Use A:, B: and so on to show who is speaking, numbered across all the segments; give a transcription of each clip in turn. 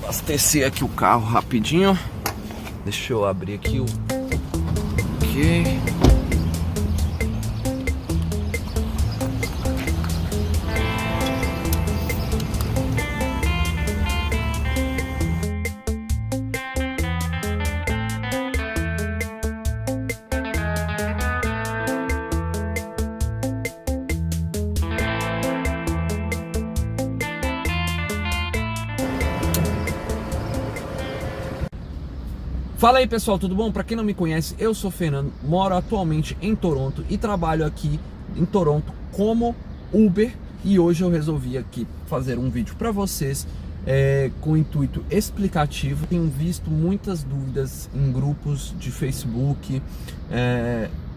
A: abastecer aqui o carro rapidinho. Deixa eu abrir aqui o... Ok. Fala aí pessoal, tudo bom? Para quem não me conhece, eu sou o Fernando, moro atualmente em Toronto e trabalho aqui em Toronto como Uber. E hoje eu resolvi aqui fazer um vídeo para vocês com intuito explicativo. Tenho visto muitas dúvidas em grupos de Facebook,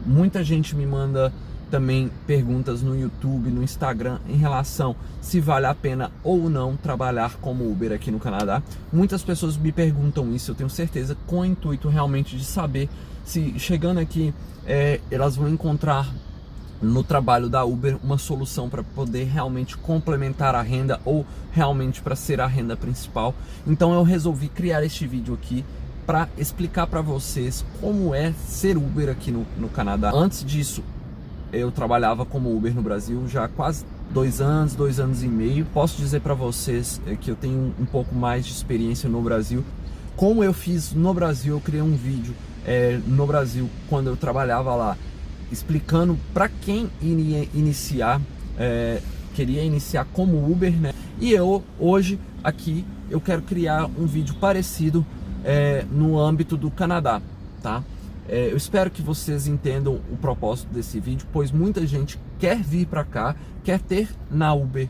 A: muita gente me manda também perguntas no YouTube, no Instagram, em relação se vale a pena ou não trabalhar como Uber aqui no Canadá. Muitas pessoas me perguntam isso, eu tenho certeza, com o intuito realmente de saber se chegando aqui elas vão encontrar no trabalho da Uber uma solução para poder realmente complementar a renda ou realmente para ser a renda principal. Então eu resolvi criar este vídeo aqui para explicar para vocês como é ser Uber aqui no Canadá. Antes disso, eu trabalhava como Uber no Brasil já há quase 2 anos e meio. Posso dizer para vocês que eu tenho um pouco mais de experiência no Brasil. Como eu fiz no Brasil, eu criei um vídeo no Brasil, quando eu trabalhava lá, explicando para quem iria iniciar, queria iniciar como Uber, né? E eu, hoje, aqui, eu quero criar um vídeo parecido no âmbito do Canadá, tá? Eu espero que vocês entendam o propósito desse vídeo, pois muita gente quer vir para cá, quer ter na Uber,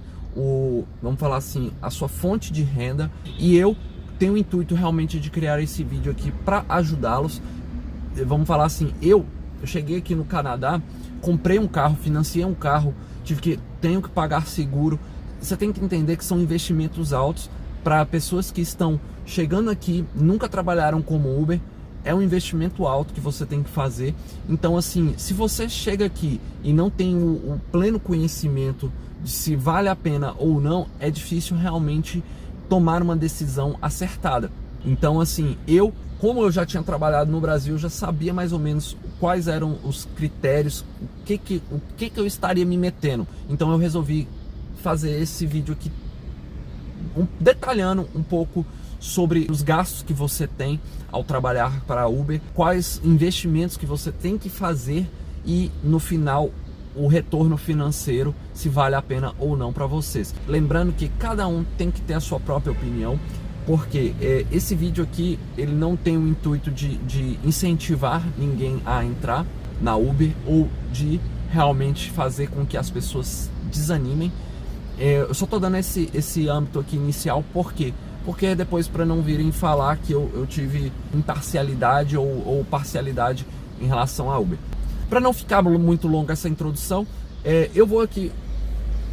A: vamos falar assim, a sua fonte de renda, e eu tenho o intuito realmente de criar esse vídeo aqui para ajudá-los. Vamos falar assim, eu cheguei aqui no Canadá, comprei um carro, financiei um carro, tenho que pagar seguro. Você tem que entender que são investimentos altos para pessoas que estão chegando aqui, nunca trabalharam como Uber. É um investimento alto que você tem que fazer. Então assim, se você chega aqui e não tem o pleno conhecimento de se vale a pena ou não, é difícil realmente tomar uma decisão acertada. Então assim, como eu já tinha trabalhado no Brasil, eu já sabia mais ou menos quais eram os critérios, o que eu estaria me metendo. Então eu resolvi fazer esse vídeo aqui detalhando um pouco sobre os gastos que você tem ao trabalhar para a Uber, quais investimentos que você tem que fazer e no final o retorno financeiro, se vale a pena ou não para vocês. Lembrando que cada um tem que ter a sua própria opinião, porque esse vídeo aqui ele não tem o intuito de incentivar ninguém a entrar na Uber ou de realmente fazer com que as pessoas desanimem. Eu só tô dando esse âmbito aqui inicial, por quê? Porque depois, para não virem falar que eu tive imparcialidade ou parcialidade em relação à Uber. Para não ficar muito longa essa introdução, eu vou aqui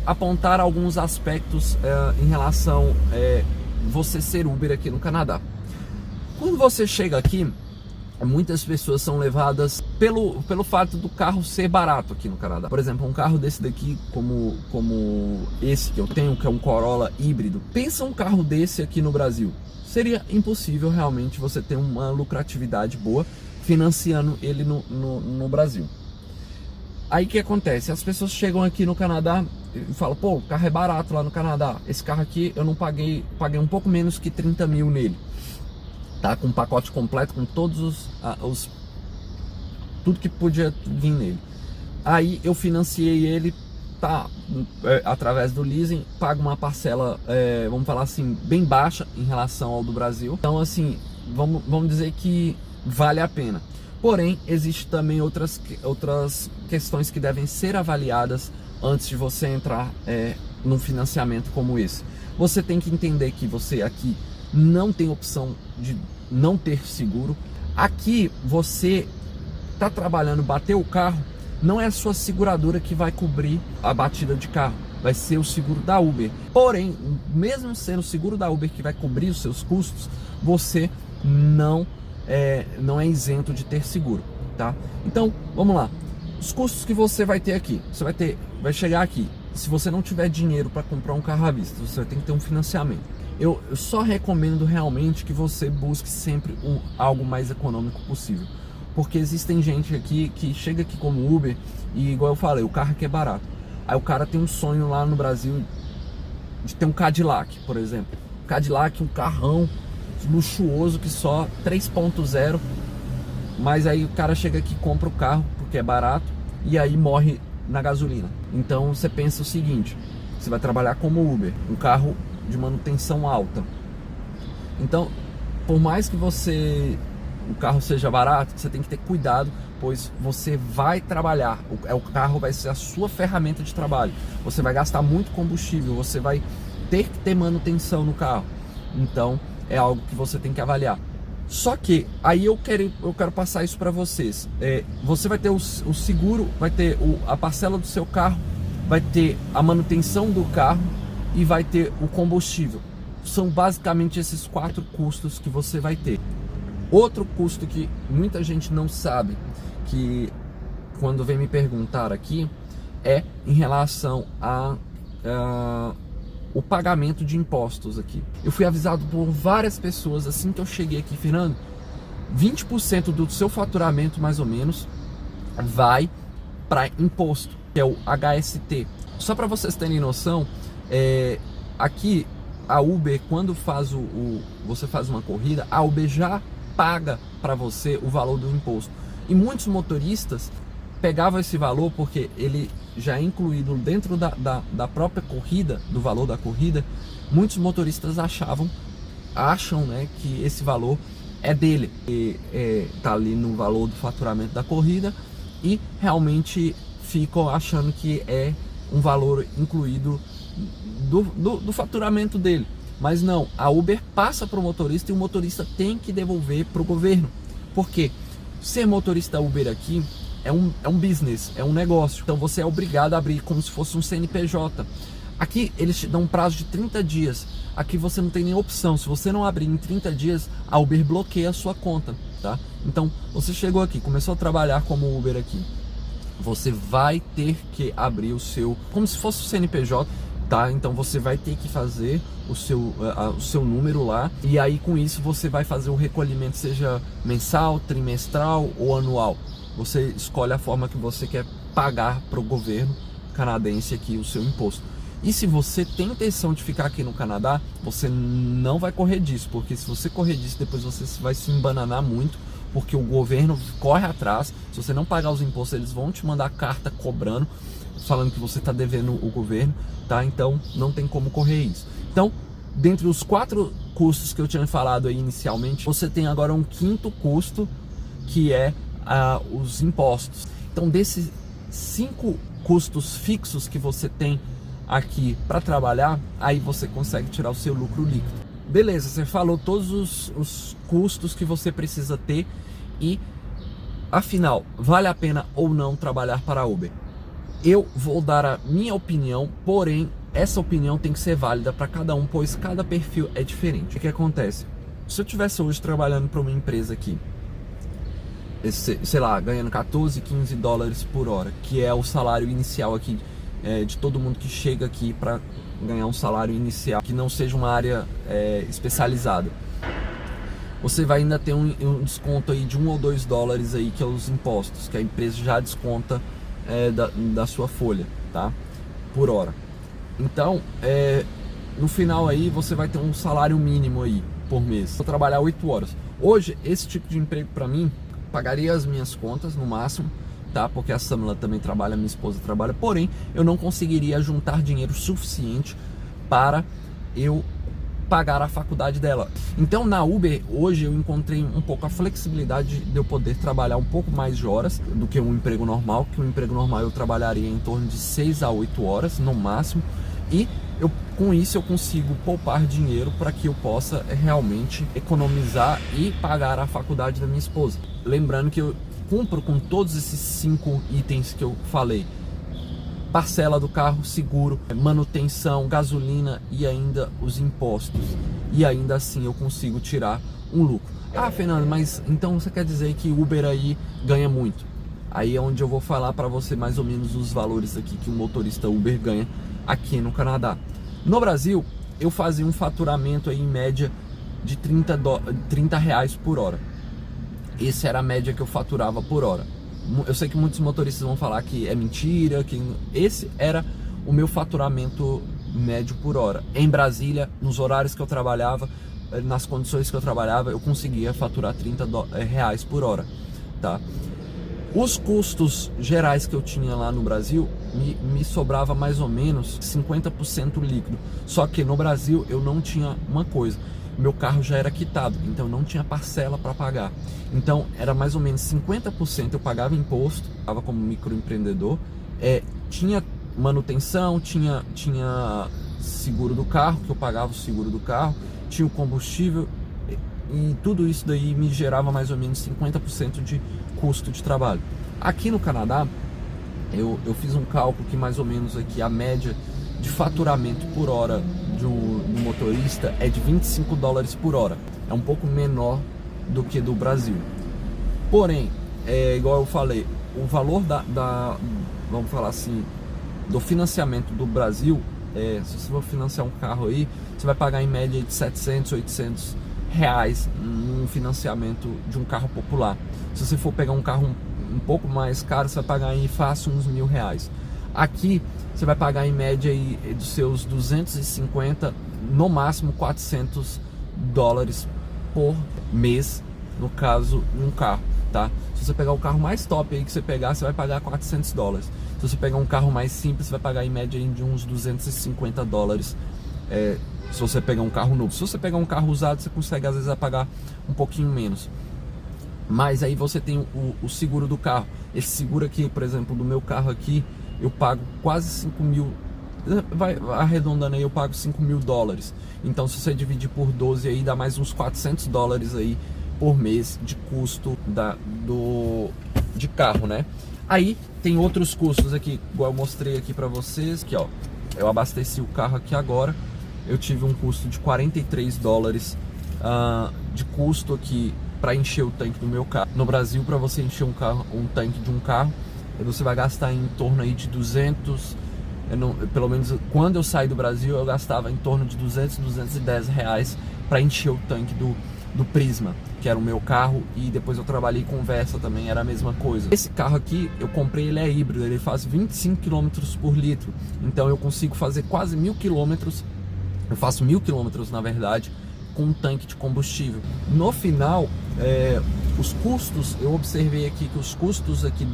A: apontar alguns aspectos em relação você ser Uber aqui no Canadá. Quando você chega aqui, muitas pessoas são levadas pelo fato do carro ser barato aqui no Canadá. Por exemplo, um carro desse daqui, como esse que eu tenho, que é um Corolla híbrido. Pensa um carro desse aqui no Brasil. Seria impossível realmente você ter uma lucratividade boa financiando ele no Brasil. Aí o que acontece? As pessoas chegam aqui no Canadá e falam, pô, o carro é barato lá no Canadá. Esse carro aqui eu não paguei um pouco menos que 30 mil nele. Tá, com um pacote completo, com todos tudo que podia vir nele. Aí eu financiei ele, através do leasing, pago uma parcela, vamos falar assim, bem baixa em relação ao do Brasil. Então assim, vamos dizer que vale a pena. Porém, existe também outras questões que devem ser avaliadas antes de você entrar num financiamento como esse. Você tem que entender que você aqui não tem opção de não ter seguro. Aqui você está trabalhando, bateu o carro, não é a sua seguradora que vai cobrir a batida de carro, vai ser o seguro da Uber. Porém, mesmo sendo o seguro da Uber que vai cobrir os seus custos, você não é isento de ter seguro, tá? Então, vamos lá. Os custos que você vai ter aqui, vai chegar aqui. Se você não tiver dinheiro para comprar um carro à vista, você vai ter que ter um financiamento. eu só recomendo realmente que você busque sempre algo mais econômico possível. Porque existem gente aqui que chega aqui como Uber e, igual eu falei, o carro aqui é barato. Aí o cara tem um sonho lá no Brasil de ter um Cadillac, por exemplo. Cadillac, um carrão luxuoso que só 3.0, mas aí o cara chega aqui, compra o carro porque é barato e aí morre na gasolina. Então você pensa o seguinte: você vai trabalhar como Uber, um carro de manutenção alta. Então, por mais que o carro seja barato, você tem que ter cuidado, pois você vai trabalhar, o carro vai ser a sua ferramenta de trabalho. Você vai gastar muito combustível, você vai ter que ter manutenção no carro. Então, é algo que você tem que avaliar. Só que aí eu quero passar isso para vocês. Você vai ter o seguro, vai ter a parcela do seu carro, vai ter a manutenção do carro e vai ter o combustível. São basicamente esses 4 custos que você vai ter. Outro custo que muita gente não sabe, que quando vem me perguntar aqui, é em relação o pagamento de impostos aqui. Eu fui avisado por várias pessoas assim que eu cheguei aqui: Fernando, 20% do seu faturamento mais ou menos vai para imposto, que é o HST. Só para vocês terem noção, aqui a Uber, quando você faz uma corrida, a Uber já paga para você o valor do imposto. E muitos motoristas pegavam esse valor porque ele já é incluído dentro da própria corrida, do valor da corrida. Muitos motoristas acham, né, que esse valor é dele, tá ali no valor do faturamento da corrida, e realmente ficam achando que é um valor incluído do faturamento dele. Mas não, a Uber passa para o motorista e o motorista tem que devolver para o governo. Por quê? Ser motorista Uber aqui é um business, é um negócio. Então você é obrigado a abrir como se fosse um CNPJ. Aqui eles te dão um prazo de 30 dias. Aqui você não tem nem opção. Se você não abrir em 30 dias, a Uber bloqueia a sua conta, tá? Então você chegou aqui, começou a trabalhar como Uber aqui, você vai ter que abrir o seu, como se fosse o CNPJ, tá? Então você vai ter que fazer o seu número lá, e aí com isso você vai fazer o recolhimento, seja mensal, trimestral ou anual. Você escolhe a forma que você quer pagar para o governo canadense aqui o seu imposto. E se você tem intenção de ficar aqui no Canadá, você não vai correr disso, porque se você correr disso, depois você vai se embananar muito, porque o governo corre atrás. Se você não pagar os impostos, eles vão te mandar carta cobrando, falando que você está devendo o governo, tá? Então não tem como correr isso. Então, dentre os 4 custos que eu tinha falado aí inicialmente, você tem agora um 5º custo, que é os impostos. Então, desses 5 custos fixos que você tem aqui para trabalhar, aí você consegue tirar o seu lucro líquido. Beleza, você falou todos os custos que você precisa ter, e afinal, vale a pena ou não trabalhar para a Uber? Eu vou dar a minha opinião, porém essa opinião tem que ser válida para cada um, pois cada perfil é diferente. O que acontece? Se eu estivesse hoje trabalhando para uma empresa aqui, sei lá, ganhando 14, 15 dólares por hora, que é o salário inicial aqui de todo mundo que chega aqui para ganhar um salário inicial, que não seja uma área especializada, você vai ainda ter um desconto aí de 1 ou 2 dólares aí, que é os impostos, que a empresa já desconta da sua folha, tá? Por hora. Então, no final aí você vai ter um salário mínimo aí por mês. Vou trabalhar 8 horas. Hoje, esse tipo de emprego para mim pagaria as minhas contas no máximo, tá? Porque a Samla também trabalha, minha esposa trabalha, porém eu não conseguiria juntar dinheiro suficiente para eu pagar a faculdade dela. Então na Uber hoje eu encontrei um pouco a flexibilidade de eu poder trabalhar um pouco mais de horas do que um emprego normal, que um emprego normal eu trabalharia em torno de 6 a 8 horas no máximo, e com isso eu consigo poupar dinheiro para que eu possa realmente economizar e pagar a faculdade da minha esposa. Lembrando que eu cumpro com todos esses 5 itens que eu falei: parcela do carro, seguro, manutenção, gasolina e ainda os impostos. E ainda assim eu consigo tirar um lucro. Ah, Fernando, mas então você quer dizer que Uber aí ganha muito? Aí é onde eu vou falar para você mais ou menos os valores aqui que um motorista Uber ganha aqui no Canadá. No Brasil, eu fazia um faturamento aí em média de 30 reais por hora. Essa era a média que eu faturava por hora. Eu sei que muitos motoristas vão falar que é mentira, que esse era o meu faturamento médio por hora. Em Brasília, nos horários que eu trabalhava, nas condições que eu trabalhava, eu conseguia faturar 30 reais por hora, tá? Os custos gerais que eu tinha lá no Brasil, me sobrava mais ou menos 50% líquido. Só que no Brasil eu não tinha uma coisa, meu carro já era quitado, então eu não tinha parcela para pagar. Então era mais ou menos 50% eu pagava imposto, estava como microempreendedor, tinha manutenção, tinha seguro do carro, que eu pagava o seguro do carro, tinha o combustível, e tudo isso daí me gerava mais ou menos 50% de custo de trabalho. Aqui no Canadá, eu fiz um cálculo que mais ou menos aqui a média de faturamento por hora do motorista é de 25 dólares por hora. É um pouco menor do que do Brasil. Porém, igual eu falei, o valor vamos falar assim, do financiamento do Brasil, se você for financiar um carro aí, você vai pagar em média de 700, 800 reais num financiamento de um carro popular. Se você for pegar um carro um pouco mais caro, você vai pagar aí fácil uns R$1.000. Aqui você vai pagar em média aí dos seus 250, no máximo 400 dólares por mês, no caso, um carro, tá? Se você pegar o carro mais top aí que você pegar, você vai pagar 400 dólares. Se você pegar um carro mais simples, você vai pagar em média de uns 250 dólares. Se você pegar um carro novo. Se você pegar um carro usado, você consegue às vezes pagar um pouquinho menos. Mas aí você tem o seguro do carro. Esse seguro aqui, por exemplo, do meu carro aqui, eu pago quase 5 mil, vai arredondando aí, eu pago 5 mil dólares. Então se você dividir por 12 aí, dá mais uns 400 dólares aí por mês de custo de carro, né? Aí tem outros custos aqui, igual eu mostrei aqui pra vocês, que ó, eu abasteci o carro aqui agora, eu tive um custo de 43 dólares de custo aqui para encher o tanque do meu carro. No Brasil, para você encher um tanque de um carro, você vai gastar em torno aí de 200, pelo menos quando eu saí do Brasil, eu gastava em torno de 200, 210 reais para encher o tanque do Prisma, que era o meu carro, e depois eu trabalhei com Versa também, era a mesma coisa. Esse carro aqui, eu comprei, ele é híbrido, ele faz 25 km por litro, então eu consigo fazer quase 1000 km, eu faço 1000 km na verdade, com um tanque de combustível. No final, os custos, eu observei aqui que os custos aqui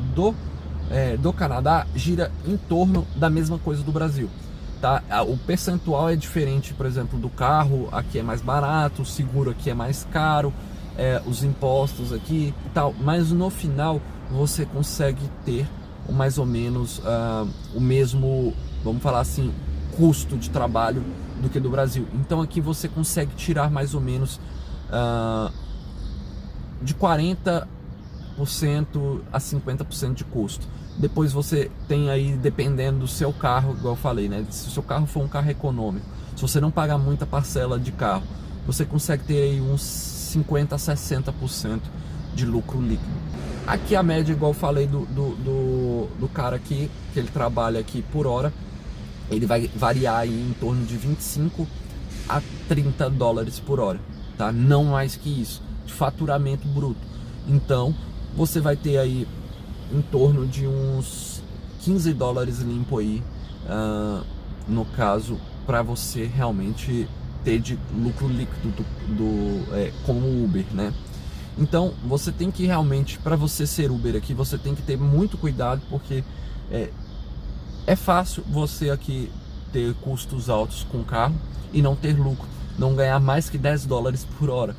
A: do Canadá gira em torno da mesma coisa do Brasil, tá? O percentual é diferente, por exemplo, do carro, aqui é mais barato, o seguro aqui é mais caro, os impostos aqui e tal, mas no final você consegue ter mais ou menos o mesmo, vamos falar assim, custo de trabalho do que do Brasil. Então aqui você consegue tirar mais ou menos de 40% a 50% de custo. Depois você tem aí, dependendo do seu carro, igual eu falei, né? Se o seu carro for um carro econômico, se você não pagar muita parcela de carro, você consegue ter aí uns 50% a 60% de lucro líquido. Aqui a média, igual eu falei do cara aqui, que ele trabalha aqui por hora, ele vai variar aí em torno de 25 a 30 dólares por hora, tá? Não mais que isso, de faturamento bruto. Então, você vai ter aí em torno de uns 15 dólares limpo aí, no caso, para você realmente ter de lucro líquido como Uber, né? Então, você tem que realmente, para você ser Uber aqui, você tem que ter muito cuidado, porque é fácil você aqui ter custos altos com carro e não ter lucro, não ganhar mais que 10 dólares por hora.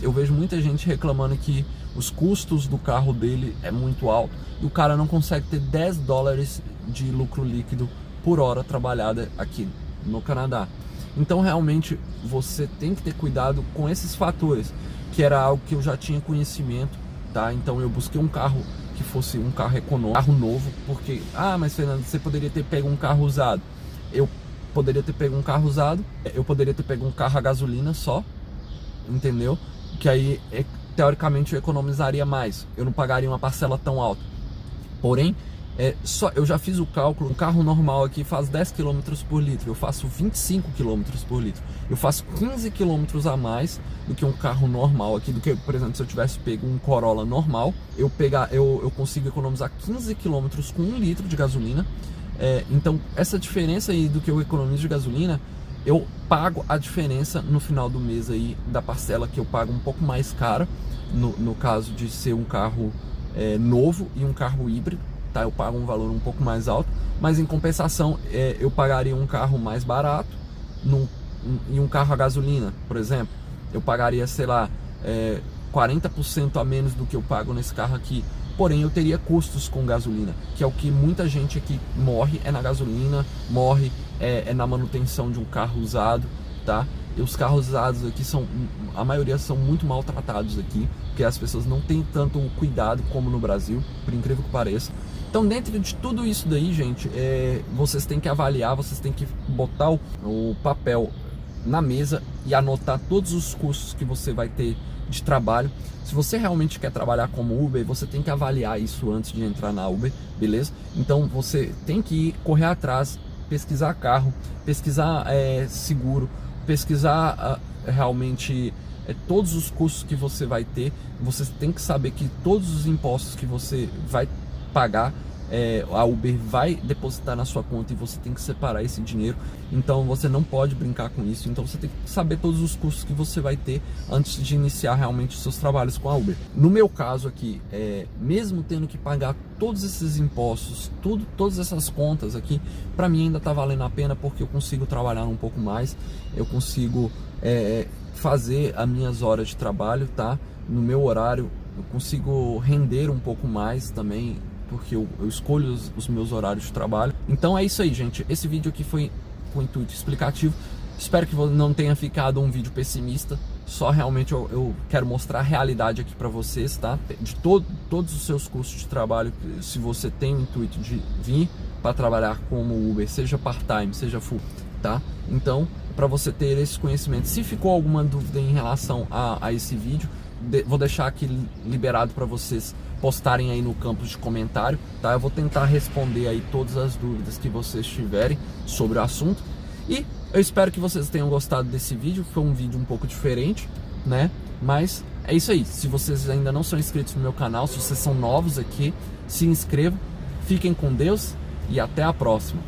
A: Eu vejo muita gente reclamando que os custos do carro dele é muito alto e o cara não consegue ter 10 dólares de lucro líquido por hora trabalhada aqui no Canadá. Então realmente você tem que ter cuidado com esses fatores, que era algo que eu já tinha conhecimento, tá? Então eu busquei um carro que fosse um carro econômico, carro novo, porque, mas Fernando, você poderia ter pego um carro usado. Eu poderia ter pego um carro usado, eu poderia ter pego um carro a gasolina só, entendeu? Que aí, teoricamente, eu economizaria mais, eu não pagaria uma parcela tão alta. Porém, Eu já fiz o cálculo, um carro normal aqui faz 10 km por litro, eu faço 25 km por litro. Eu faço 15 km a mais do que um carro normal aqui, do que, por exemplo, se eu tivesse pego um Corolla normal, eu consigo economizar 15 km com 1 litro de gasolina. Então, essa diferença aí do que eu economizo de gasolina, eu pago a diferença no final do mês aí da parcela que eu pago um pouco mais cara, no caso de ser um carro novo e um carro híbrido. Tá, eu pago um valor um pouco mais alto, mas em compensação eu pagaria um carro mais barato e um carro a gasolina, por exemplo, eu pagaria, sei lá, 40% a menos do que eu pago nesse carro aqui, porém eu teria custos com gasolina, que é o que muita gente aqui morre, na gasolina, morre na manutenção de um carro usado, tá? E os carros usados aqui a maioria são muito maltratados aqui, porque as pessoas não têm tanto cuidado como no Brasil, por incrível que pareça. Então, dentro de tudo isso daí, gente, vocês têm que avaliar, vocês têm que botar o papel na mesa e anotar todos os custos que você vai ter de trabalho. Se você realmente quer trabalhar como Uber, você tem que avaliar isso antes de entrar na Uber, beleza? Então, você tem que correr atrás, pesquisar carro, pesquisar seguro, pesquisar realmente todos os custos que você vai ter. Você tem que saber que todos os impostos que você vai pagar, a Uber vai depositar na sua conta e você tem que separar esse dinheiro. Então você não pode brincar com isso. Então você tem que saber todos os custos que você vai ter antes de iniciar realmente os seus trabalhos com a Uber. No meu caso aqui, mesmo tendo que pagar todos esses impostos, todas essas contas aqui, para mim ainda tá valendo a pena, porque eu consigo trabalhar um pouco mais, eu consigo fazer as minhas horas de trabalho, tá? No meu horário, eu consigo render um pouco mais também, porque eu escolho os meus horários de trabalho. Então é isso aí, gente. Esse vídeo aqui foi com intuito explicativo. Espero que não tenha ficado um vídeo pessimista. Só realmente eu quero mostrar a realidade aqui para vocês, tá? De todos os seus custos de trabalho, se você tem o intuito de vir para trabalhar como Uber, seja part-time, seja full, tá? Então, para você ter esse conhecimento. Se ficou alguma dúvida em relação a esse vídeo, vou deixar aqui liberado para vocês postarem aí no campo de comentário, tá? Eu vou tentar responder aí todas as dúvidas que vocês tiverem sobre o assunto. E eu espero que vocês tenham gostado desse vídeo. Foi um vídeo um pouco diferente, né? Mas é isso aí. Se vocês ainda não são inscritos no meu canal, se vocês são novos aqui, se inscrevam. Fiquem com Deus e até a próxima.